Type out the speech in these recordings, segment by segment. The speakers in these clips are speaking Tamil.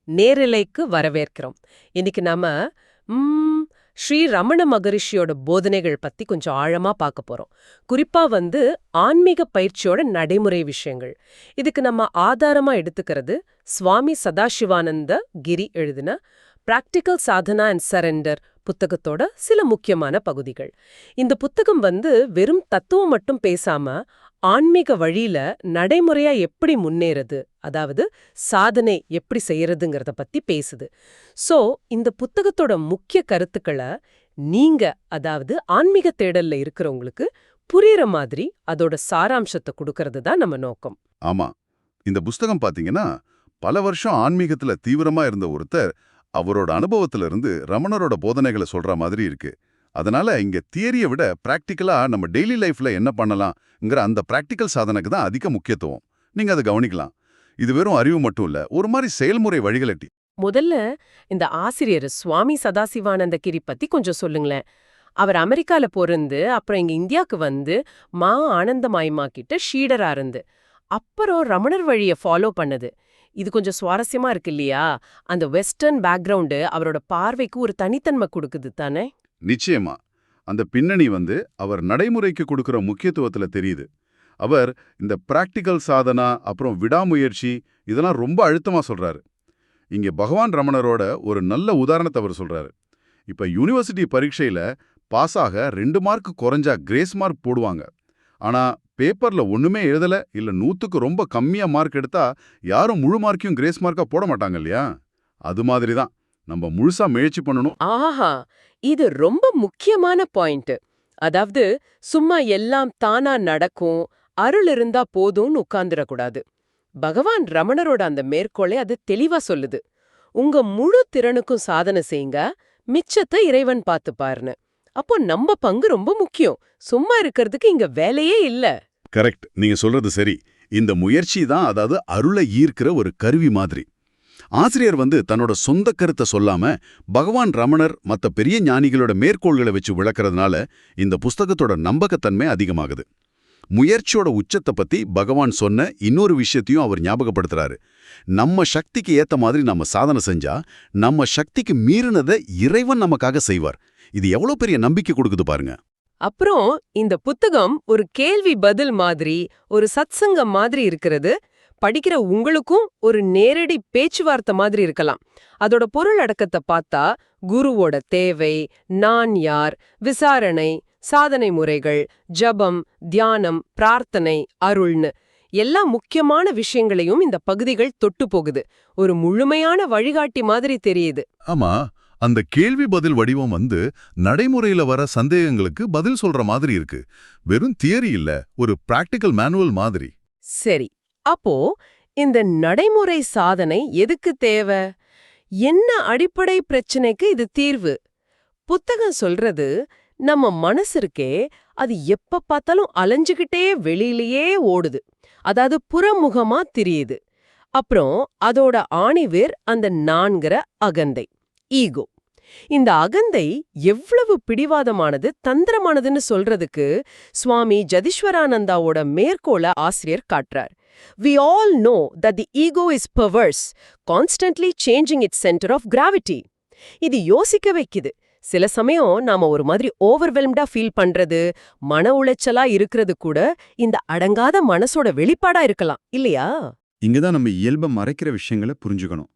நேரலைக்கு வரவேற்கிறோம். இன்னைக்கு நாம ம், ஸ்ரீ ரமண மகரிஷியோட போதனைகள் பத்தி கொஞ்சம் ஆழமா பார்க்க போறோம். குறிப்பா ஆன்மீக பயிற்சியோட நடைமுறை விஷயங்கள். இதுக்கு நம்ம ஆதாரமா எடுத்துக்கிறது சுவாமி சதாசிவானந்த கிரி எழுதின பிராக்டிக்கல் சாதனா அண்ட் சரண்டர் புத்தகத்தோட சில முக்கியமான பகுதிகள். இந்த புத்தகம் வெறும் தத்துவம் மட்டும் பேசாம ஆன்மீக வழியில நடைமுறையா எப்படி முன்னேறது, அதாவது சாதனை எப்படி செய்யறதுங்கிறத பத்தி பேசுது. சோ இந்த புத்தகத்தோட முக்கிய கருத்துக்களை நீங்க, அதாவது ஆன்மீக தேடல்ல இருக்கிறவங்களுக்கு புரியுற மாதிரி அதோட சாராம்சத்தை கொடுக்கறது தான் நம்ம நோக்கம். ஆமா. இந்த புஸ்தகம் பாத்தீங்கன்னா, பல வருஷம் ஆன்மீகத்துல தீவிரமா இருந்த ஒருத்தர் அவரோட அனுபவத்துல இருந்து ரமணரோட போதனைகளை சொல்ற மாதிரி இருக்கு. அதனால இங்க தியரியை விட பிராக்டிக்கலா நம்ம டெய்லி லைஃப்ல என்ன பண்ணலாம்ங்கிற அந்த பிராக்டிக்கல் சாதனைக்கு தான் அதிக முக்கியத்துவம். நீங்க அதை கவனிக்கலாம். இது வெறும் அறிவு மட்டும் இல்ல, ஒரு மாதிரி செயல்முறை வழிகளட்டி. முதல்ல இந்த ஆசிரியர் சுவாமி சதாசிவானந்த கிரி பத்தி கொஞ்சம் சொல்லுங்களேன். அவர் அமெரிக்கால பொறந்து அப்புறம் இங்க இந்தியாவுக்கு மா ஆனந்தமாயிமா கிட்ட ஷீடரா இருந்து அப்புறம் ரமணர் வழிய ஃபாலோ பண்ணது. இது கொஞ்சம் சுவாரஸ்யமா இருக்கு இல்லையா? அந்த வெஸ்டர்ன் பேக்ரவுண்டு அவரோட பார்வைக்கு ஒரு தனித்தன்மை கொடுக்குது தானே. நிச்சயமா. அந்த பின்னணி அவர் நடைமுறைக்கு கொடுக்கிற முக்கியத்துவத்துல தெரியுது. அவர் இந்த பிராக்டிக்கல் சாதனா அப்புறம் விடாமுயற்சி இதெல்லாம் ரொம்ப அழுத்தமா சொல்றாரு. இங்க பகவான் ரமணரோட ஒரு நல்ல உதாரணத்தை அவர் சொல்றாரு. இப்ப யூனிவர்சிட்டி பரீட்சையில பாஸ் ஆக 2 மார்க் குறைஞ்சா கிரேஸ் மார்க் போடுவாங்க. ஆனா பேப்பர்ல ஒண்ணுமே எழுதல இல்ல 100க்கு ரொம்ப கம்மியா மார்க் எடுத்தா யாரும் முழு மார்க்கையும் கிரேஸ் மார்க்கா போட மாட்டாங்க இல்லையா? அது மாதிரி தான் நம்ம முழுசா முயற்சி பண்ணணும். ஆஹா, இது ரொம்ப முக்கியமான பாயிண்ட். அதாவது சும்மா எல்லாம் தானா நடக்கும், அருள் இருந்தா போதும்னு உட்கார்ந்துடக்கூடாது. பகவான் ரமணரோட அந்த மேற்கோளை அது தெளிவா சொல்லுது. உங்க முழு திறனுக்கும் சாதனை செய்யுங்க, மிச்சத்தை இறைவன் பார்த்துப்பாருன்னு. அப்போ நம்ம பங்கு ரொம்ப முக்கியம். சும்மா இருக்கிறதுக்கு இங்க வேலையே இல்ல. கரெக்ட், நீங்க சொல்றது சரி. இந்த முயற்சி தான், அதாவது அருளை ஈர்க்கிற ஒரு கருவி மாதிரி. ஆசிரியர் தன்னோட சொந்த கருத்தை சொல்லாம பகவான் ரமணர் மத்த பெரிய ஞானிகளோட மேற்கோள்களை வச்சு விளக்கறதுனால இந்த புஸ்தகத்தோட நம்பகத்தன்மை அதிகமாகுது. முயற்சியோட உச்சத்தை பத்தி பகவான் சொன்ன இன்னொரு விஷயத்தையும் அவர் ஞாபகப்படுத்துறாரு. நம்ம சக்திக்கு ஏத்த மாதிரி நம்ம சாதனை செஞ்சா நம்ம சக்திக்கு மீறினதை இறைவன் நமக்காக செய்வார். இது எவ்வளவு பெரிய நம்பிக்கை கொடுக்குது பாருங்க. அப்புறம் இந்த புத்தகம் ஒரு கேள்வி பதில் மாதிரி, ஒரு சத்சங்கம் மாதிரி இருக்கிறது. படிக்கிற உங்களுக்கும் ஒரு நேரடி பேச்சுவார்த்தை மாதிரி இருக்கலாம். அதோட பொருள் அடக்கத்தை பார்த்தா குருவோட தேவை, நான் யார், விசாரணை, சாதனை முறைகள், ஜபம், தியானம், பிரார்த்தனை, அருள்னு எல்லா முக்கியமான விஷயங்களையும் இந்த பகுதிகள் தொட்டு போகுது. ஒரு முழுமையான வழிகாட்டி மாதிரி தெரியுது. ஆமா, அந்த கேள்வி பதில் வடிவம் நடைமுறையில வர சந்தேகங்களுக்கு பதில் சொல்ற மாதிரி இருக்கு. வெறும் தியரி இல்ல, ஒரு பிராக்டிக்கல் மேனுவல் மாதிரி. சரி, அப்போ இந்த நடைமுறை சாதனை எதுக்கு தேவை? என்ன அடிப்படை பிரச்சனைக்கு இது தீர்வு? புத்தகம் சொல்றது, நம்ம மனசு இருக்கே, அது எப்ப பார்த்தாலும் அலைஞ்சுகிட்டே வெளியிலேயே ஓடுது. அதாவது புறமுகமா திரியுது. அப்புறம் அதோட ஆணிவேர் அந்த நான்கிற அகந்தை, ஈகோ. இந்த அகந்தை எவ்வளவு பிடிவாதமானது, தந்திரமானதுன்னு சொல்றதுக்கு சுவாமி ஜதீஸ்வரானந்தாவோட மேற்கோள ஆசிரியர் காட்டுறார். We all know that the ego is perverse, constantly changing its center of gravity. இது யோசிக்க வைக்குது. சில சமயம் நாம ஒரு மாதிரி ஓவர்வெல்ம்டா ஃபீல் பண்றது, மன உளைச்சலா இருக்கிறது கூட இந்த அடங்காத மனசோட வெளிப்பாடா இருக்கலாம் இல்லையா? இங்கதான் நம்ம இயல்பை மறைக்கிற விஷயங்களை புரிஞ்சுக்கணும்.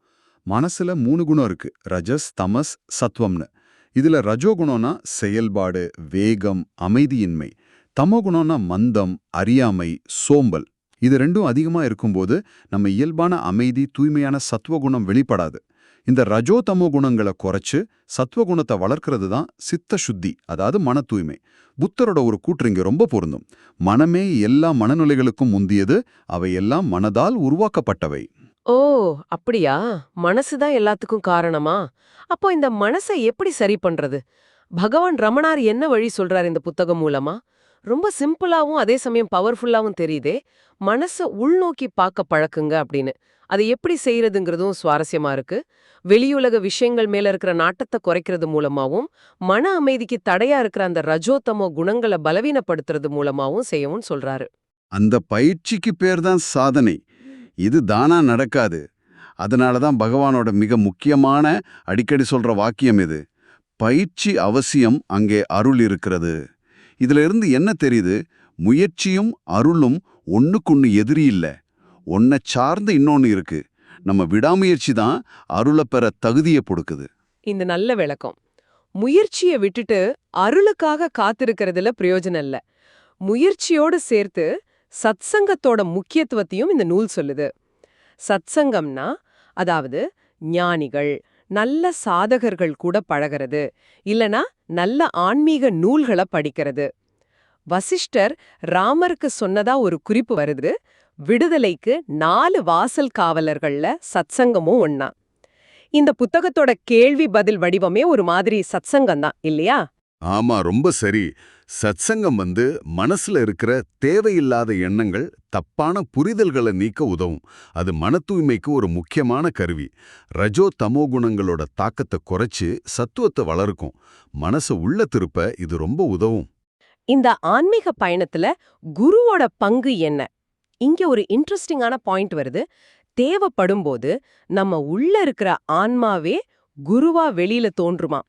மனசுல 3 குணம் இருக்கு: ரஜஸ், தமஸ், சத்வம்னு. இதுல ரஜோகுணம்னா செயல்பாடு, வேகம், அமைதியின்மை. தமோகுணம்னா மந்தம், அறியாமை, சோம்பல். இது ரெண்டும் அதிகமா இருக்கும்போது நம்ம இயல்பான அமைதி, தூய்மையான சத்வகுணம் வெளிப்படாது. இந்த ரஜோ தமோ குணங்களை குறைச்சு சத்வகுணத்தை வளர்க்கறது தான் சித்த சுத்தி, அதாவது மன தூய்மை. புத்தரோட ஒரு கூற்று இங்க ரொம்ப பொருந்தும்: மனமே எல்லா மனநிலைகளுக்கும் முந்தியது, அவையெல்லாம் மனதால் உருவாக்கப்பட்டவை. ஓ, அப்படியா? மனசுதான் எல்லாத்துக்கும் காரணமா? அப்போ இந்த மனசை எப்படி சரி பண்றது? பகவான் ரமணார் என்ன வழி சொல்றார் இந்த புத்தகம் மூலமா? ரொம்ப சிம்பிளாவும் அதே சமயம் பவர்ஃபுல்லாவும் தெரியுதே. மனச உள்நோக்கி பார்க்க பழக்குங்க அப்படின்னு. அதை எப்படி செய்யறதுங்கிறதும் சுவாரஸ்யமா இருக்கு. வெளியுலக விஷயங்கள் மேல இருக்கிற நாட்டத்தை குறைக்கிறது மூலமாவும், மன அமைதிக்கு தடையா இருக்கிற அந்த ரஜோத்தமோ குணங்களை பலவீனப்படுத்துறது மூலமாவும் செய்யவும் சொல்றாரு. அந்த பயிற்சிக்கு பேர் தான் சாதனை. இது தானா நடக்காது. அதனால தான் பகவானோட மிக முக்கியமான அடிக்கடி சொல்ற வாக்கியம் இது. பயிற்சி அவசியம், அங்கே அருள் இருக்கிறது. இதுல இருந்து என்ன தெரியுது? முயற்சியும் அருளும் ஒண்ணுக்கொன்னு எதிரி இல்ல. ஒன்ன சார்ந்து இன்னொன்னு இருக்கு. நம்ம விடாமுயற்சி தான் அருளை பெற தகுதியை கொடுக்குது. இந்த நல்ல விளக்கம். முயற்சியை விட்டுட்டு அருளுக்காக காத்திருக்கிறதுல பிரயோஜனம் இல்ல. முயற்சியோடு சேர்த்து சத்சங்கத்தோட முக்கியத்துவத்தையும் இந்த நூல் சொல்லுது. சத்சங்கம்னா அதாவது ஞானிகள், நல்ல சாதகர்கள் கூட பழகிறது, இல்லனா நல்ல ஆன்மீக நூல்களை படிக்கிறது. வசிஷ்டர் ராமருக்கு சொன்னதா ஒரு குறிப்பு வருது. விடுதலைக்கு 4 வாசல் காவலர்கள்ல சத்சங்கமும் ஒண்ணா. இந்த புத்தகத்தோட கேள்வி பதில் வடிவமே ஒரு மாதிரி சத்சங்கம் தான் இல்லையா? ஆமா, ரொம்ப சரி. சத்சங்கம் மனசுல இருக்கிற தேவையில்லாத எண்ணங்கள், தப்பான புரிதல்களை நீக்க உதவும். அது மன தூய்மைக்கு ஒரு முக்கியமான கருவி. ரஜோ தமோ குணங்களோட தாக்கத்தை குறைச்சு சத்துவத்தை வளர்க்கும். மனசை உள்ள திருப்ப இது ரொம்ப உதவும். இந்த ஆன்மீக பயணத்துல குருவோட பங்கு என்ன? இங்க ஒரு இன்ட்ரெஸ்டிங்கான பாயிண்ட் வருது. தேவைப்படும்போது நம்ம உள்ள இருக்கிற ஆன்மாவே குருவா வெளியில தோன்றுமா.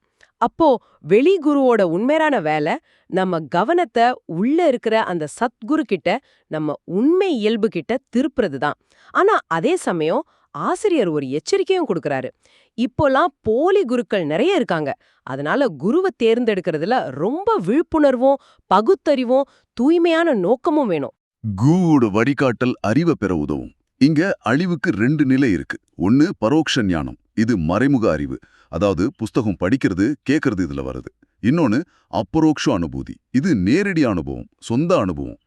அப்போ வெளி குருவோட உண்மையான வேலை நம்ம கவனத்தை உள்ள இருக்கிற அந்த சத்குரு கிட்ட, நம்ம உண்மை இயல்பு கிட்ட திருப்புறது தான். ஆனா அதே சமயம் ஆசிரியர் ஒரு எச்சரிக்கையும் கொடுக்கறாரு. இப்போலாம் போலி குருக்கள் நிறைய இருக்காங்க. அதனால குருவை தேர்ந்தெடுக்கிறதுல ரொம்ப விழிப்புணர்வும் பகுத்தறிவும் தூய்மையான நோக்கமும் வேணும். குருவோட வழிகாட்டல் அறிவை பெற உதவும். இங்க அழிவுக்கு 2 நிலை இருக்கு. ஒன்னு பரோட்ச ஞானம். இது மறைமுக அறிவு, அதாவது புஸ்தகம் படிக்கிறது கேட்கறது இதுல வருது. இன்னொன்னு அபரோக்ஷ அனுபூதி. இது நேரடி அனுபவம், சொந்த அனுபவம்.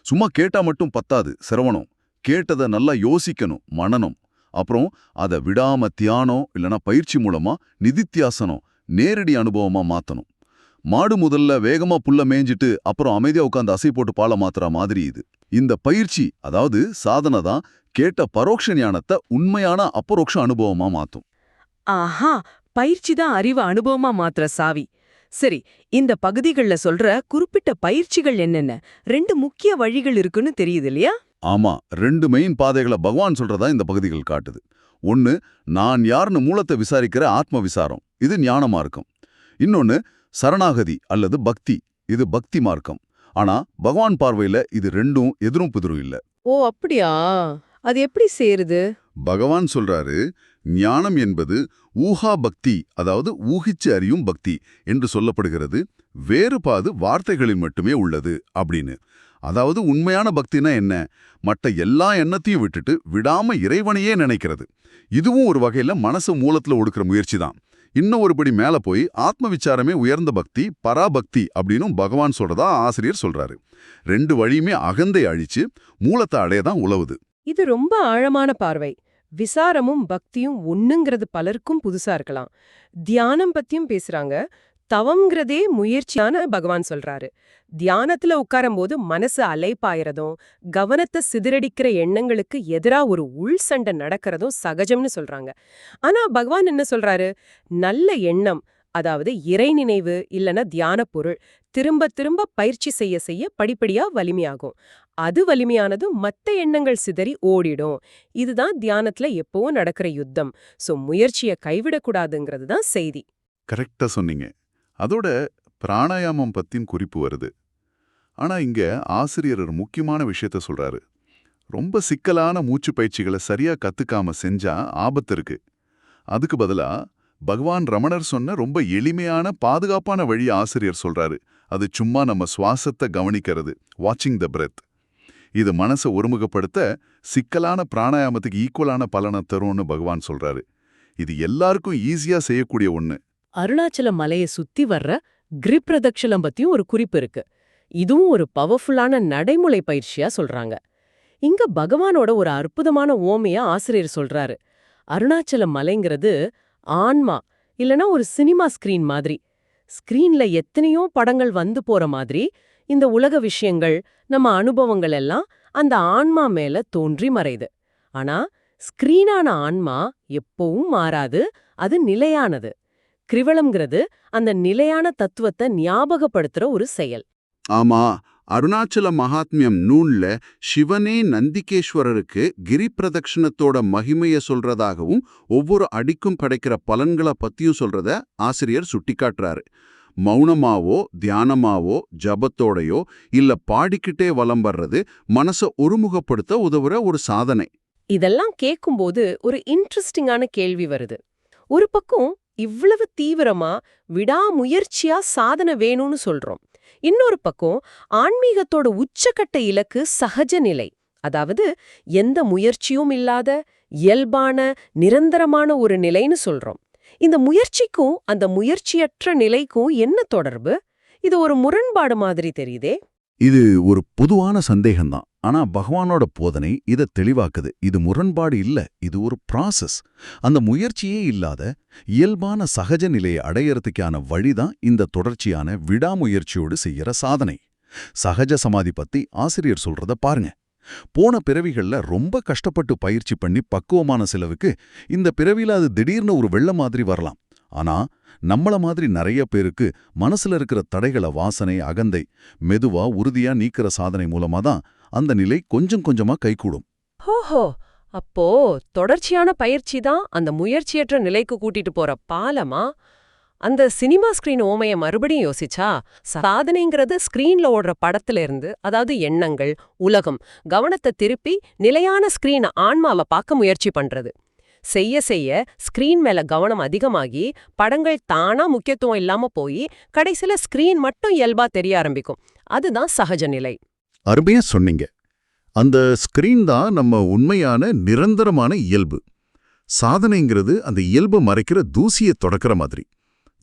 சும்மா கேட்டா மட்டும் பத்தாது, சிரவணம். கேட்டதை நல்லா யோசிக்கணும், மனனம். அப்புறம் அதை விடாம தியானம் இல்லனா பயிற்சி மூலமா நிதித்தியாசனம், நேரடி அனுபவமா மாத்தணும். மாடு முதல்ல வேகமா புல்ல மேய்ஞ்சிட்டு அப்புறம் அமைதியா உட்காந்து அசை போட்டு பாலை மாத்துற மாதிரி இது. இந்த பயிற்சி, அதாவது சாதனை தான் கேட்ட பரோட்ச ஞானத்தை உண்மையான அபரோக்ஷ அனுபவமா மாத்தும். ஆஹா, பயிற்சி தான் அறிவு அனுபவமா மாத்திர சாவி. சரி, இந்த பகுதிகள்ல சொல்ற குறிப்பிட்ட பயிற்சிகள் என்னென்ன? 2 முக்கிய வழிகள் இருக்குன்னு தெரியுது இல்லையா? ஆமா, 2 மெயின் பாதைகளை பகவான் சொல்றதா இந்த பகுதிகள் காட்டுது. ஒன்னு, நான் யாருன்னு மூலத்தை விசாரிக்கிற ஆத்ம விசாரம். இது ஞான மார்க்கம். இன்னொன்னு சரணாகதி அல்லது பக்தி. இது பக்தி மார்க்கம். ஆனா பகவான் பார்வையில இது 2ம் எதிரும் புதிரும் இல்ல. ஓ அப்படியா? அது எப்படி சேருது? பகவான் சொல்றாரு, ஞானம் என்பது ஊஹா பக்தி, அதாவது ஊகிச்சு அறியும் பக்தி என்று சொல்லப்படுகிறது. வேறுபாடு வார்த்தைகளில் மட்டுமே உள்ளது அப்படின்னு. அதாவது உண்மையான பக்தினா என்ன? மற்ற எல்லா எண்ணத்தையும் விட்டுட்டு விடாம இறைவனையே நினைக்கிறது. இதுவும் ஒரு வகையில மனசு மூலத்துல ஒடுக்கிற முயற்சி தான். இன்னும் ஒருபடி மேல போய் ஆத்ம விசாரமே உயர்ந்த பக்தி, பராபக்தி அப்படின்னு பகவான் சொல்றதா ஆசிரியர் சொல்றாரு. 2 வழியுமே அகந்தை அழிச்சு மூலத்தை அடையதான் உழவுது. இது ரொம்ப ஆழமான பார்வை. விசாரமும் பக்தியும் ஒண்ணுங்கிறது பலருக்கும் புதுசா இருக்கலாம். தியானம் பத்தியும் பேசுறாங்க. தவம்ங்கிறதே முயற்சியான பகவான் சொல்றாரு. தியானத்துல உட்காரும்போது மனசு அலைப்பாயறதும், கவனத்தை சிதறடிக்கிற எண்ணங்களுக்கு எதிரா ஒரு உள் சண்டை நடக்கிறதும் சகஜம்னு சொல்றாங்க. ஆனா பகவான் என்ன சொல்றாரு? நல்ல எண்ணம், அதாவது இறை நினைவு இல்லனா தியான பொருள் திரும்ப திரும்ப பயிற்சி செய்ய செய்ய படிப்படியா வலிமையாகும். அது வலிமையானதும் மத்த எண்ணங்கள் சிதறி ஓடிடும். இதுதான் தியானத்துல எப்பவும் நடக்கிற யுத்தம். சோ முயற்சியை கைவிடக்கூடாதுங்கிறது தான் செய்தி. கரெக்டா சொன்னீங்க. அதோட பிராணாயாமம் பத்தின் குறிப்பு வருது. ஆனா இங்க ஆசிரியர் ஒரு முக்கியமான விஷயத்த சொல்றாரு. ரொம்ப சிக்கலான மூச்சு பயிற்சிகளை சரியா கத்துக்காம செஞ்சா ஆபத்து இருக்கு. அதுக்கு பதிலா பகவான் ரமணர் சொன்ன ரொம்ப எளிமையான பாதுகாப்பான வழி ஆசிரியர் சொல்றாரு. அது சும்மா நம்ம சுவாசத்தை கவனிக்கிறது, வாட்சிங் த பிரெத். இது மனசை ஒருமுகப்படுத்த சிக்கலான பிராணாயாமத்துக்கு ஈக்குவலான பலனை தரும்னு பகவான் சொல்றாரு. இது எல்லாருக்கும் ஈஸியா செய்யக்கூடிய ஒண்ணு. அருணாச்சல மலையை சுத்தி வர்ற கிரிப் பிரதக்ஷலம் பத்தியும் ஒரு குறிப்பு இருக்கு. இதுவும் ஒரு பவர்ஃபுல்லான நடைமுறை பயிற்சியா சொல்றாங்க. இங்க பகவானோட ஒரு அற்புதமான ஓமையா ஆசிரியர் சொல்றாரு. அருணாச்சல மலைங்கிறது ஆன்மா, இல்லனா ஒரு சினிமா ஸ்கிரீன் மாதிரி. ஸ்கிரீன்ல எத்தனையோ படங்கள் வந்து போற மாதிரி இந்த உலக விஷயங்கள், நம்ம அனுபவங்கள் எல்லாம் அந்த ஆன்மா மேல தோன்றி மறையுது. ஆனா ஸ்கிரீனான ஆன்மா எப்பவும் மாறாது, அது நிலையானது. கிரிவலம்ங்கிறது அந்த நிலையான தத்துவத்தை ஞாபகப்படுத்துற ஒரு செயல். ஆமா, அருணாச்சல மகாத்மியம் நூல்ல சிவனே நந்திகேஸ்வரருக்கு கிரி பிரதட்சணத்தோட மகிமைய சொல்றதாகவும் ஒவ்வொரு அடிக்கும் கிடைக்கிற பலன்களை பத்தியும் சொல்றத ஆசிரியர் சுட்டிக்காட்டுறாரு. மௌனமாவோ தியானமாவோ ஜபத்தோடையோ இல்ல பாடிக்கிட்டே வலம் வர்றது மனசை ஒருமுகப்படுத்த உதவுற ஒரு சாதனை. இதெல்லாம் கேட்கும்போது ஒரு இன்ட்ரெஸ்டிங்கான கேள்வி வருது. ஒரு பக்கம் இவ்வளவு தீவிரமா விடாமுயற்சியா சாதனை வேணும்னு சொல்றோம். இன்னொரு பக்கம் ஆன்மீகத்தோட உச்சக்கட்ட இலக்கு சகஜ நிலை, அதாவது எந்த முயற்சியும் இல்லாத இயல்பான நிரந்தரமான ஒரு நிலைன்னு சொல்றோம். இந்த முயற்சிக்கும் அந்த முயற்சியற்ற நிலைக்கும் என்ன தொடர்பு? இது ஒரு முரண்பாடு மாதிரி தெரியுதே. இது ஒரு பொதுவான சந்தேகம்தான். ஆனா பகவானோட போதனை இதை தெளிவாக்குது. இது முரண்பாடு இல்ல, இது ஒரு ப்ராசஸ். அந்த முயற்சியே இல்லாத இயல்பான சகஜ நிலையை அடையறதுக்கான வழிதான் இந்த தொடர்ச்சியான விடாமுயற்சியோடு செய்யற சாதனை. சகஜ சமாதி பத்தி ஆசிரியர் சொல்றத பாருங்க. போன பிறவிகள்ல ரொம்ப கஷ்டப்பட்டு பயிற்சி பண்ணி பக்குவமான சிலவுக்கு இந்த பிறவில அது திடீர்னு ஒரு வெள்ளம் மாதிரி வரலாம். ஆனா நம்மள மாதிரி நிறைய பேருக்கு மனசுல இருக்கிற தடைகளை வாசனை அகந்தை மெதுவா உறுதியா நீக்கிற சாதனை மூலமா தான் அந்த நிலை கொஞ்சம் கொஞ்சமா கைகூடும். ஹோஹோ, அப்போ தொடர்ச்சியான பயிற்சி தான் அந்த முயற்சியற்ற நிலைக்கு கூட்டிட்டு போற பாலமா? அந்த சினிமா ஸ்கிரீன் ஓமைய மறுபடியும் யோசிச்சா, சாதனைங்கிறது ஸ்கிரீன்ல ஓடுற படத்துல இருந்து, அதாவது எண்ணங்கள், உலகம், கவனத்தை திருப்பி நிலையான ஸ்கிரீன் ஆன்மாவை பார்க்க முயற்சி பண்றது. செய்ய செய்ய ஸ்கிரீன் மேல கவனம் அதிகமாகி படங்கள் தானா முக்கியத்துவம் இல்லாம போய் கடைசில ஸ்கிரீன் மட்டும் இயல்பா தெரிய ஆரம்பிக்கும். அதுதான் சகஜ நிலை. அருமையா சொன்னீங்க. அந்த ஸ்கிரீன் தான் நம்ம உண்மையான நிரந்தரமான இயல்பு. சாதனைங்கிறது அந்த இயல்பு மறைக்கிற தூசியை தொடக்கிற மாதிரி.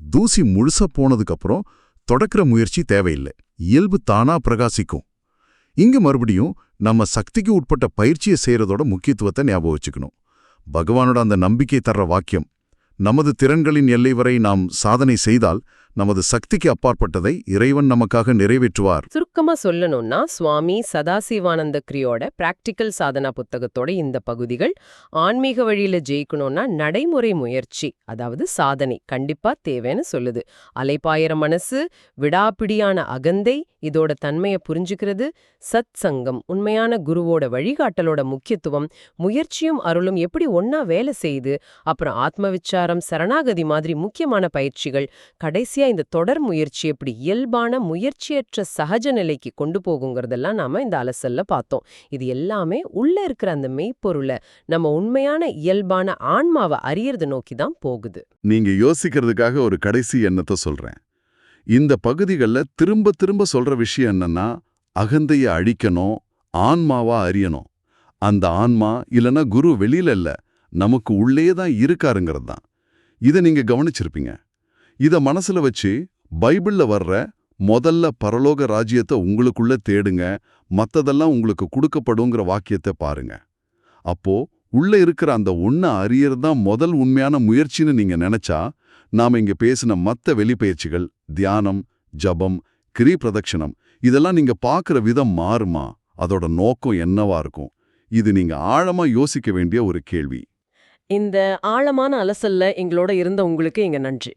தூசி முழுசா போனதுக்கு அப்புறம் தொடக்கிற முயற்சி தேவையில்லை, இயல்பு தானா பிரகாசிக்கும். இங்க மறுபடியும் நம்ம சக்திக்கு உட்பட்ட பயிற்சியை செய்யறதோட முக்கியத்துவத்தை ஞாபகம் வச்சுக்கணும். பகவானோட அந்த நம்பிக்கை தர்ற வாக்கியம், நமது திறன்களின் எல்லை வரை நாம் சாதனை செய்தால் நமது சக்திக்கு அப்பாற்பட்டதை இறைவன் நமக்காக நிறைவேற்றுவார். சுருக்கமா சொல்லணும்னா, சுவாமி சதாசிவானந்த கிரியோட பிராக்டிக்கல் சாதனா புத்தகத்தோட இந்த பகுதிகள் ஆன்மீக வழியில ஜெயிக்கணும்னா நடைமுறை முயற்சி, அதாவது சாதனை கண்டிப்பா தேவைன்னு சொல்லுது. அலைப்பாயிர மனசு, விடாப்பிடியான அகந்தை, இதோட தன்மையை புரிஞ்சுக்கிறது, சத் சங்கம், உண்மையான குருவோட வழிகாட்டலோட முக்கியத்துவம், முயற்சியும் அருளும் எப்படி ஒன்னா வேலை செய்யுது, அப்புறம் ஆத்ம விச்சாரம், சரணாகதி மாதிரி முக்கியமான பயிற்சிகள், கடைசியா இந்த தொடர் முயற்சி எப்படி இயல்பான முயற்சியற்ற சகஜ நிலைக்கு கொண்டு போகுங்கிறதெல்லாம் நாம இந்த அலசல்ல பார்த்தோம். இது எல்லாமே உள்ள இருக்கிற அந்த மெய்ப்பொருளை, நம்ம உண்மையான இயல்பான ஆன்மாவை அறியறது நோக்கி தான் போகுது. நீங்க யோசிக்கிறதுக்காக ஒரு கடைசி எண்ணத்தை சொல்றேன். இந்த பகுதிகளில் திரும்ப திரும்ப சொல்ற விஷயம் என்னன்னா, அகந்தைய அழிக்கணும், ஆன்மாவா அறியணும். அந்த ஆன்மா இல்லனா குரு வெளியில இல்ல, நமக்கு உள்ளே தான் இருக்காருங்கிறது தான். இதை நீங்க கவனிச்சிருப்பீங்க. இத மனசுல வச்சு பைபிள்ல வர்ற முதல்ல பரலோக ராஜ்யத்தை உங்களுக்குள்ள தேடுங்க, மத்ததெல்லாம் உங்களுக்கு கொடுக்கப்படுங்கிற வாக்கியத்தை பாருங்க. அப்போ உள்ள இருக்கிற அந்த ஒன்ன அறியறதுதான் முதல் உண்மையான முயற்சின்னு நீங்க நினைச்சா, நாம இங்க பேசின மத்த வெளிப்பயிற்சிகள், தியானம், ஜபம், கிரி பிரதட்சணம், இதெல்லாம் நீங்க பார்க்குற விதம் மாறுமா? அதோட நோக்கம் என்னவா இருக்கும்? இது நீங்க ஆழமா யோசிக்க வேண்டிய ஒரு கேள்வி. இந்த ஆழமான அலசல்ல எங்களோட இருந்த உங்களுக்கு எங்க நன்றி.